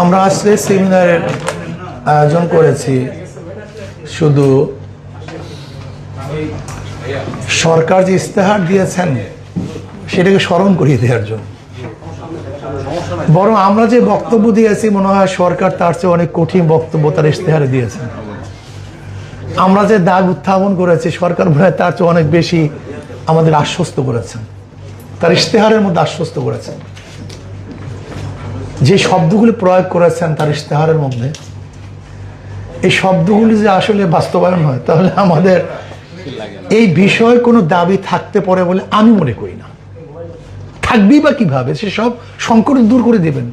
আমরা আজকে সেমিনারের আয়োজন করেছি শুধু সরকার যে ইস্তেহার দিয়েছেন সেটাকে স্মরণ করিয়ে দেওয়ার জন্য, বরং আমরা যে বক্তব্য দিয়েছি মনে হয় সরকার তার চেয়ে অনেক কঠিন বক্তব্য তার ইস্তেহারে দিয়েছেন। আমরা যে দাগ উত্থাপন করেছি সরকার মনে হয় তার চেয়ে অনেক বেশি আমাদের আশ্বস্ত করেছেন, তার ইস্তেহারের মধ্যে আশ্বস্ত করেছেন। যে শব্দগুলি প্রয়োগ করেছেন তার ইস্তেহারের মধ্যে, এই শব্দগুলি যে আসলে বাস্তবায়ন হয় তাহলে আমাদের এই বিষয়ে কোনো দাবি থাকতে পারে বলে আমি মনে করি না। থাকবেই বা কিভাবে? সেসব সংকট দূর করে দেবেন।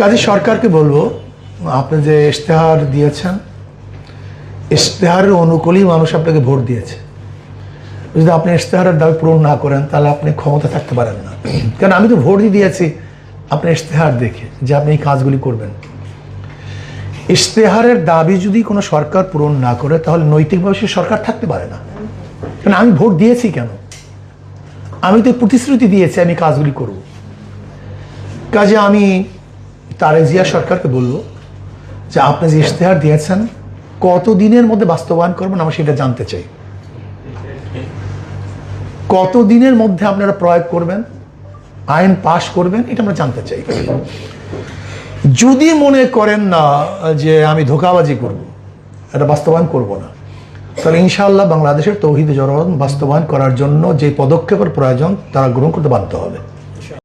কাজে সরকারকে বলবো, আপনি যে ইশতেহার দিয়েছেন ইশতেহারের অনুকূলেই মানুষ আপনাকে ভোট দিয়েছে। যদি আপনি ইশতেহারের দাবি পূরণ না করেন তাহলে আপনি ক্ষমতা থাকতে পারেন না। কারণ আমি তো ভোটই দিয়েছি আপনি ইশতেহার দেখে যে আপনি এই কাজগুলি করবেন। ইশতেহারের দাবি যদি কোনো সরকার পূরণ না করে তাহলে নৈতিকভাবে সে সরকার থাকতে পারে না। কারণ আমি ভোট দিয়েছি কেন? আমি তো প্রতিশ্রুতি দিয়েছি আমি কাজগুলি করব। কাজে আমি তারেক জিয়া সরকারকে বলবো যে আপনি যে ইশতেহার দিয়েছেন কত দিনের মধ্যে বাস্তবায়ন করবেন আমরা সেটা জানতে চাই। কত দিনের মধ্যে আপনারা প্রয়োগ করবেন, আইন পাশ করবেন, এটা আমরা জানতে চাই। যদি মনে করেন না যে আমি ধোঁকাবাজি করব, এটা বাস্তবায়ন করব না, তাহলে ইনশাআল্লাহ বাংলাদেশের তৌহিদ জনগণ বাস্তবায়ন করার জন্য যে পদক্ষেপের প্রয়োজন তারা গ্রহণ করতে বাধ্য হবে।